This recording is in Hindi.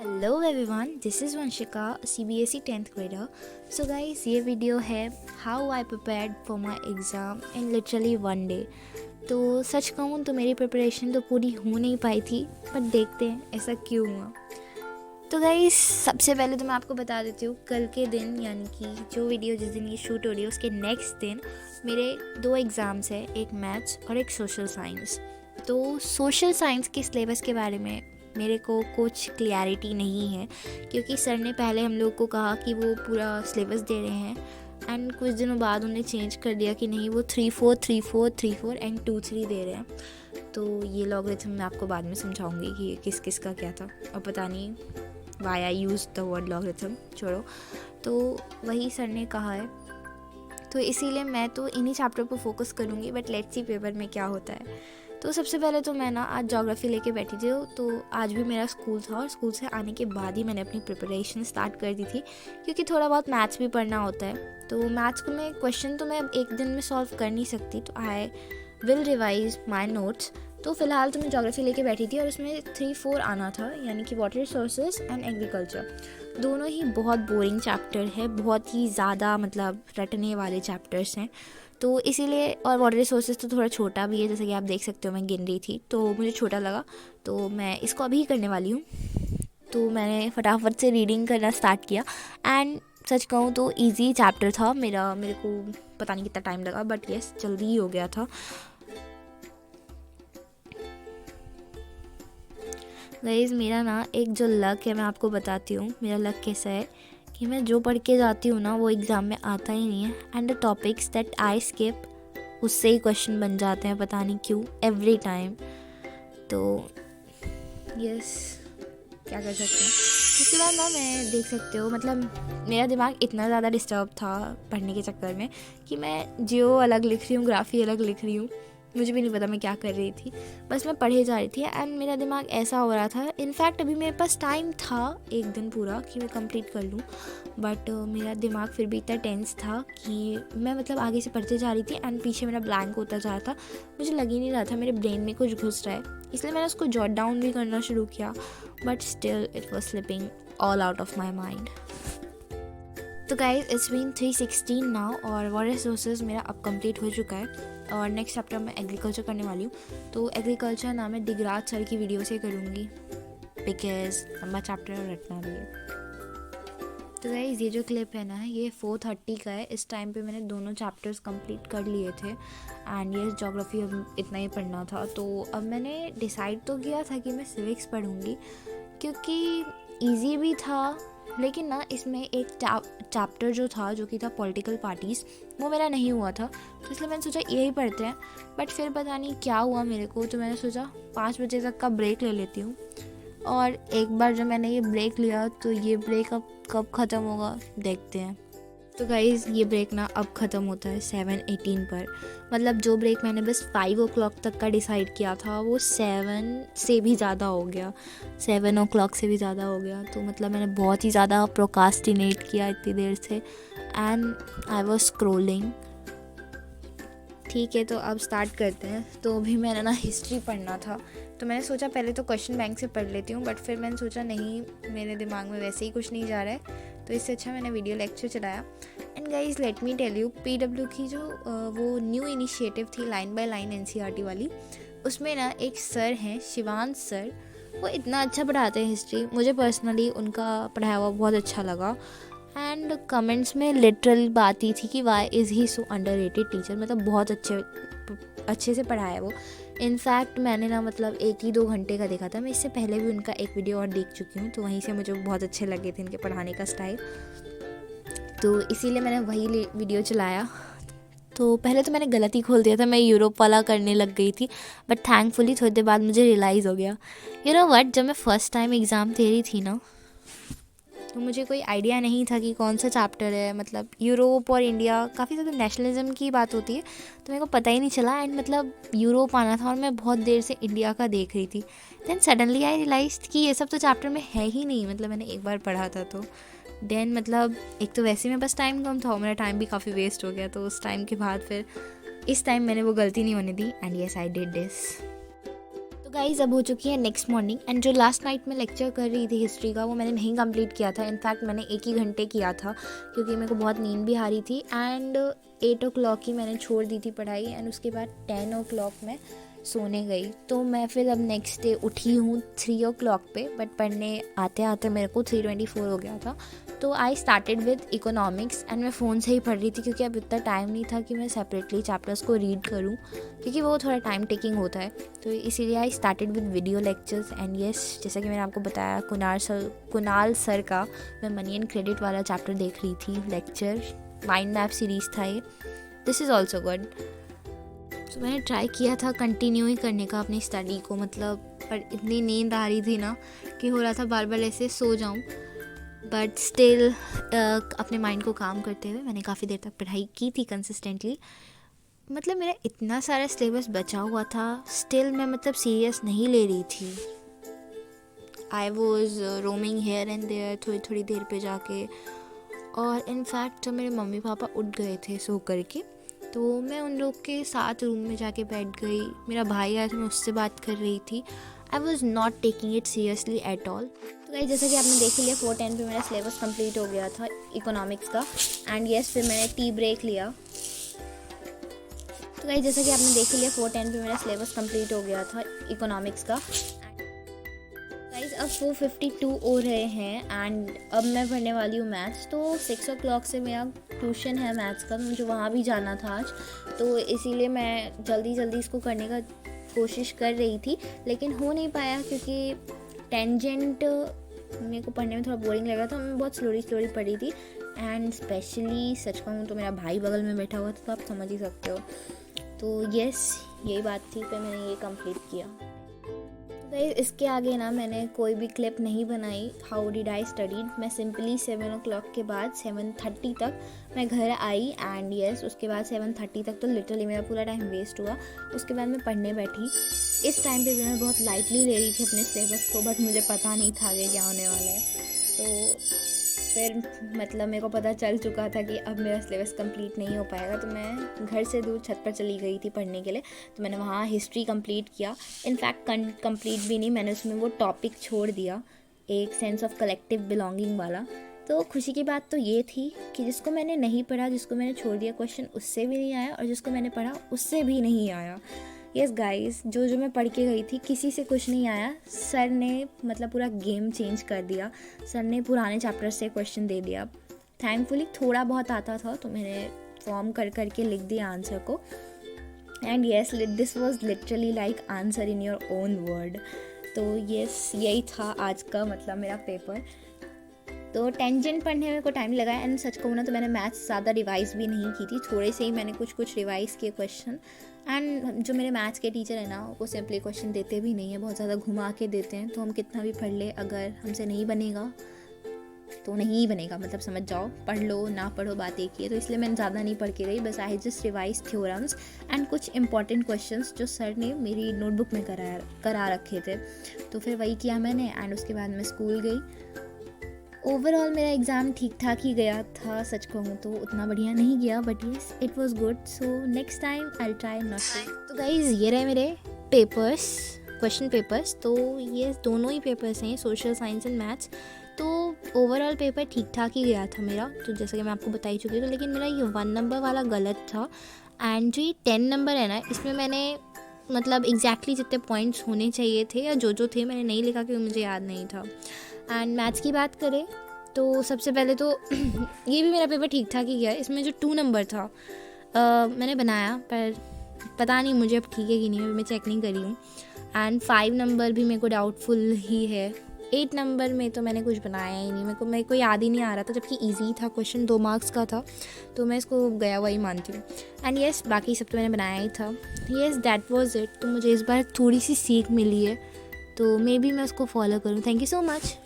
Hello everyone, this is Vanshika, CBSE 10th grader. So guys, ये वीडियो है how I prepared for my exam in literally one day. तो सच कहूँ तो मेरी प्रिपरेशन तो पूरी हो नहीं पाई थी, बट देखते हैं ऐसा क्यों हुआ. तो गाइस, सबसे पहले तो मैं आपको बता देती हूँ, कल के दिन यानी कि जो वीडियो जिस दिन ये शूट हो रही है उसके नेक्स्ट दिन मेरे 2 एग्ज़ाम्स हैं, एक मैथ्स और एक सोशल साइंस. तो सोशल साइंस के सिलेबस के बारे में मेरे को कुछ क्लियरिटी नहीं है, क्योंकि सर ने पहले हम लोग को कहा कि वो पूरा सिलेबस दे रहे हैं एंड कुछ दिनों बाद उन्हें चेंज कर दिया कि नहीं, वो 3-4 3-4 3-4 एंड 2-3 दे रहे हैं. तो ये लॉगरिथम मैं आपको बाद में समझाऊंगी कि किस किस का क्या था, और पता नहीं why I use the word logarithm, छोड़ो. तो वही सर ने कहा है, तो इसीलिए मैं तो इन्हीं चैप्टर पर फोकस करूँगी, बट लेट्स सी पेपर में क्या होता है. तो सबसे पहले तो मैं ना आज ज्योग्राफी लेके बैठी थी. तो आज भी मेरा स्कूल था और स्कूल से आने के बाद ही मैंने अपनी प्रिपरेशन स्टार्ट कर दी थी, क्योंकि थोड़ा बहुत मैथ्स भी पढ़ना होता है. तो मैथ्स को मैं क्वेश्चन तो मैं अब एक दिन में सॉल्व कर नहीं सकती, तो I will revise my notes. तो फिलहाल तो मैं ज्योग्राफी लेके बैठी थी और उसमें 3-4 आना था, यानी कि वाटर रिसोर्सेज एंड एग्रीकल्चर. दोनों ही बहुत बोरिंग चैप्टर है, बहुत ही ज़्यादा मतलब रटने वाले चैप्टर्स हैं. तो इसीलिए, और वाटर रिसोर्सेज तो थोड़ा छोटा भी है, जैसे कि आप देख सकते हो मैं गिन रही थी तो मुझे छोटा लगा, तो मैं इसको अभी करने वाली हूँ. तो मैंने फटाफट से रीडिंग करना स्टार्ट किया एंड सच कहूँ तो इजी चैप्टर था मेरे को पता नहीं कितना टाइम लगा, बट यस जल्दी ही हो गया था. गाइस, मेरा ना एक जो लक है मैं आपको बताती हूँ मेरा लक कैसा है, कि मैं जो पढ़ के जाती हूँ ना वो एग्ज़ाम में आता ही नहीं है. And the topics that I skip, उससे ही क्वेश्चन बन जाते हैं, पता नहीं क्यों, एवरी टाइम. तो यस, क्या कर सकते हैं. उसके बाद ना मैं देख सकते हो, मतलब मेरा दिमाग इतना ज़्यादा डिस्टर्ब था पढ़ने के चक्कर में कि मैं जियो अलग लिख रही हूँ, ग्राफी अलग लिख रही हूँ, मुझे भी नहीं पता मैं क्या कर रही थी, बस मैं पढ़े जा रही थी. एंड मेरा दिमाग ऐसा हो रहा था, इनफैक्ट अभी मेरे पास टाइम था एक दिन पूरा कि मैं कंप्लीट कर लूँ, बट मेरा दिमाग फिर भी इतना टेंस था कि मैं मतलब आगे से पढ़ते जा रही थी एंड पीछे मेरा ब्लैंक होता जा रहा था. मुझे लग ही नहीं रहा था मेरे ब्रेन में कुछ घुस रहा है, इसलिए मैंने उसको जॉट डाउन भी करना शुरू किया, but still it was slipping all out of my mind. तो गाइस, इट्स बीन 3:16 नाउ और वाटर रिसोर्सेज मेरा अब कंप्लीट हो चुका है और नेक्स्ट चैप्टर मैं एग्रीकल्चर करने वाली हूँ. तो एग्रीकल्चर ना मैं दिगराज सर की वीडियो से करूँगी, बिकॉज लंबा चैप्टर रटना भी है. तो गाइस, ये जो क्लिप है ना, ये 4:30 का है. इस टाइम पे मैंने दोनों चैप्टर्स कंप्लीट कर लिए थे एंड ये ज्योग्राफी अब इतना ही पढ़ना था. तो अब मैंने डिसाइड तो किया था कि मैं सिविक्स पढ़ूँगी, क्योंकि ईजी भी था, लेकिन ना इसमें एक चैप्टर जो था, जो कि था पॉलिटिकल पार्टीज़, वो मेरा नहीं हुआ था, तो इसलिए मैंने सोचा यही पढ़ते हैं. बट फिर पता नहीं क्या हुआ मेरे को, तो मैंने सोचा 5 बजे तक का ब्रेक ले लेती हूँ. और एक बार जब मैंने ये ब्रेक लिया तो ये ब्रेक अब कब ख़त्म होगा देखते हैं. तो गाइज़, ये ब्रेक ना अब ख़त्म होता है 7:18 पर. मतलब जो ब्रेक मैंने बस 5 o'clock तक का डिसाइड किया था, वो 7 से भी ज़्यादा हो गया, 7 o'clock से भी ज़्यादा हो गया. तो मतलब मैंने बहुत ही ज़्यादा प्रोकास्टिनेट किया इतनी देर से एंड आई वॉज स्क्रोलिंग. ठीक है, तो अब स्टार्ट करते हैं. तो अभी मैंने ना हिस्ट्री पढ़ना था, तो मैंने सोचा पहले तो क्वेश्चन बैंक से पढ़ लेती हूँ, बट फिर मैंने सोचा नहीं, मेरे दिमाग में वैसे ही कुछ नहीं जा रहा है, तो इससे अच्छा मैंने वीडियो लेक्चर चलाया. And guys, let me tell you, PW की जो वो न्यू इनिशिएटिव थी लाइन बाय लाइन NCERT वाली, उसमें ना एक सर हैं, शिवांश सर, वो इतना अच्छा पढ़ाते हैं हिस्ट्री. मुझे पर्सनली उनका पढ़ाया हुआ बहुत अच्छा लगा. एंड कमेंट्स में लिटरल बात ही थी कि why is he so underrated teacher. मतलब बहुत अच्छे से पढ़ाया है वो. इनफैक्ट मैंने ना मतलब 1 ही 2 घंटे का देखा था. मैं इससे पहले भी उनका एक वीडियो और देख चुकी हूँ, तो वहीं से मुझे बहुत अच्छे लगे थे इनके पढ़ाने का स्टाइल, तो इसीलिए मैंने वही वीडियो चलाया. तो पहले तो मैंने गलत ही खोल दिया था, मैं यूरोप वाला करने लग गई थी, बट थैंकफुली थोड़ी देर बाद मुझे रियलाइज़ हो गया. यू नो व्हाट, जब मैं फ़र्स्ट टाइम एग्ज़ाम दे रही थी ना, तो मुझे कोई आइडिया नहीं था कि कौन सा चैप्टर है. मतलब यूरोप और इंडिया, काफ़ी ज़्यादा नेशनलिज्म की बात होती है, तो मेरे को पता ही नहीं चला. एंड मतलब यूरोप आना था और मैं बहुत देर से इंडिया का देख रही थी. देन सडनली आई रियलाइज कि ये सब तो चैप्टर में है ही नहीं. मतलब मैंने एक बार पढ़ा था, तो देन मतलब एक तो वैसे मेरे पास टाइम कम था और मेरा टाइम भी काफ़ी वेस्ट हो गया. तो उस टाइम के बाद फिर इस टाइम मैंने वो गलती नहीं होने दी and yes I did this. Guys अब हो चुकी है नेक्स्ट मॉर्निंग एंड जो लास्ट नाइट में लेक्चर कर रही थी हिस्ट्री का वो मैंने नहीं कंप्लीट किया था। इनफैक्ट मैंने 1 ही घंटे किया था क्योंकि मेरे को बहुत नींद भी आ रही थी एंड 8 o'clock ही मैंने छोड़ दी थी पढ़ाई एंड उसके बाद 10 o'clock मैं सोने गई। तो मैं फिर अब नेक्स्ट डे उठी हूँ 3 o'clock पे, बट पढ़ने आते आते मेरे को 3:24 हो गया था। तो I started with economics and मैं फ़ोन से ही पढ़ रही थी क्योंकि अब इतना टाइम नहीं था कि मैं सेपरेटली चैप्टर्स को रीड करूँ क्योंकि वो थोड़ा टाइम टेकिंग होता है। तो इसीलिए I started with video lectures and yes, जैसा कि मैंने आपको बताया कुणाल सर का मैं मनी एंड क्रेडिट वाला चैप्टर देख रही थी लेक्चर। माइंड मैप सीरीज़ था ये। This is also good. तो मैंने ट्राई किया था कंटिन्यू ही करने का अपनी स्टडी को, मतलब पर इतनी नींद आ रही थी ना कि हो रहा था बार बार ऐसे सो जाऊं, बट स्टिल अपने माइंड को काम करते हुए मैंने काफ़ी देर तक पढ़ाई की थी कंसिस्टेंटली। मतलब मेरा इतना सारा सिलेबस बचा हुआ था, स्टिल मैं मतलब सीरियस नहीं ले रही थी। I was roaming here and there थोड़ी थोड़ी देर पे जाके, और इनफैक्ट जब मेरे मम्मी पापा उठ गए थे सो करके तो मैं उन लोग के साथ रूम में जाके बैठ गई। मेरा भाई आया था, मैं उससे बात कर रही थी। I was not taking it seriously at all. तो गाइस जैसा कि आपने देख लिया 4:10 पे मेरा सिलेबस कंप्लीट हो गया था इकोनॉमिक्स का एंड येस फिर मैंने टी ब्रेक लिया। तो गाइस जैसा कि आपने देख लिया 4:10 पे मेरा सिलेबस कंप्लीट हो गया था इकोनॉमिक्स का। गाइस अब 4:52 हो रहे हैं एंड अब मैं पढ़ने वाली हूँ मैथ्स। तो 6 o'clock से मेरा ट्यूशन है मैथ्स का, तो मुझे वहाँ भी जाना था आज, तो इसीलिए मैं जल्दी जल्दी इसको करने का कोशिश कर रही थी लेकिन हो नहीं पाया क्योंकि टेंजेंट मेरे को पढ़ने में थोड़ा बोरिंग लग रहा था। मैं बहुत स्लोली पढ़ रही थी एंड स्पेशली सच कहूँ तो मेरा भाई बगल में बैठा हुआ था, तो आप समझ ही सकते हो। तो यस यही बात थी, फिर मैंने ये कंप्लीट किया। गाइस इसके आगे ना मैंने कोई भी क्लिप नहीं बनाई हाउ डिड आई स्टडीड। मैं सिंपली 7 o'clock के बाद 7:30 तक मैं घर आई एंड यस उसके बाद 7:30 तक तो लिटरली मेरा पूरा टाइम वेस्ट हुआ। उसके बाद मैं पढ़ने बैठी। इस टाइम पे भी मैं बहुत लाइटली ले रही थी अपने सिलेबस को, बट मुझे पता नहीं था आगे क्या होने वाला है। तो फिर मतलब मेरे को पता चल चुका था कि अब मेरा सिलेबस कंप्लीट नहीं हो पाएगा, तो मैं घर से दूर छत पर चली गई थी पढ़ने के लिए। तो मैंने वहाँ हिस्ट्री कंप्लीट किया। इनफैक्ट कंप्लीट भी नहीं, मैंने उसमें वो टॉपिक छोड़ दिया, एक सेंस ऑफ कलेक्टिव बिलोंगिंग वाला। तो खुशी की बात तो ये थी कि जिसको मैंने नहीं पढ़ा, जिसको मैंने छोड़ दिया क्वेश्चन उससे भी नहीं आया, और जिसको मैंने पढ़ा उससे भी नहीं आया। यस गाइस जो मैं पढ़ के गई थी किसी से कुछ नहीं आया। सर ने मतलब पूरा गेम चेंज कर दिया। सर ने पुराने चैप्टर से क्वेश्चन दे दिया। थैंकफुली थोड़ा बहुत आता था तो मैंने फॉर्म कर के लिख दिया आंसर को and yes this was literally like answer in your own word. तो यस यही था आज का मतलब मेरा पेपर। तो टेंजेंट पढ़ने में को टाइम लगा एंड सच कहूँ ना तो मैंने मैथ्स ज़्यादा रिवाइज़ भी नहीं की थी, थोड़े से ही मैंने कुछ रिवाइज़ किए क्वेश्चन। एंड जो मेरे मैथ्स के टीचर है ना वो सिंपली क्वेश्चन देते भी नहीं है, बहुत ज़्यादा घुमा के देते हैं। तो हम कितना भी पढ़ ले अगर हमसे नहीं बनेगा तो नहीं बनेगा, मतलब समझ जाओ, पढ़ लो ना पढ़ो बात एक ही है। तो इसलिए मैंने ज़्यादा नहीं पढ़ के गई, बस I just revise theorems and कुछ इंपॉर्टेंट क्वेश्चंस जो सर ने मेरी नोटबुक में करा रखे थे। तो फिर वही किया मैंने एंड उसके बाद मैं स्कूल गई। ओवरऑल मेरा एग्ज़ाम ठीक ठाक ही गया था, सच कहूँ तो उतना बढ़िया नहीं गया, but yes it was good. So next time I try not to. तो गाइज ये रहे मेरे पेपर्स, क्वेश्चन पेपर्स। तो ये दोनों ही पेपर्स हैं, सोशल साइंस एंड मैथ्स। तो ओवरऑल पेपर ठीक ठाक ही गया था मेरा, तो जैसा कि मैं आपको बता ही चुकी हूँ। तो लेकिन मेरा ये 1 नंबर वाला गलत था एंड जो ये 10 नंबर है ना इसमें मैंने मतलब एग्जैक्टली जितने पॉइंट्स होने चाहिए थे या जो थे मैंने नहीं लिखा क्योंकि मुझे याद नहीं था। एंड मैथ्स की बात करें तो सबसे पहले तो ये भी मेरा पेपर ठीक ठाक ही गया। इसमें जो 2 नंबर था मैंने बनाया, पर पता नहीं मुझे अब ठीक है कि नहीं, मैं चेक नहीं करी हूँ। एंड 5 नंबर भी मेरे को डाउटफुल ही है। 8 नंबर में तो मैंने कुछ बनाया ही नहीं, मेरे को याद ही नहीं आ रहा था, जबकि ईजी था क्वेश्चन, 2 मार्क्स का था, तो मैं इसको गया वही मानती हूँ। एंड यस बाकी सब तो मैंने बनाया ही था। Yes that was it. तो मुझे इस बार थोड़ी सी सीख मिली है, तो मे बी मैं उसको फॉलो करूँ। Thank you so much.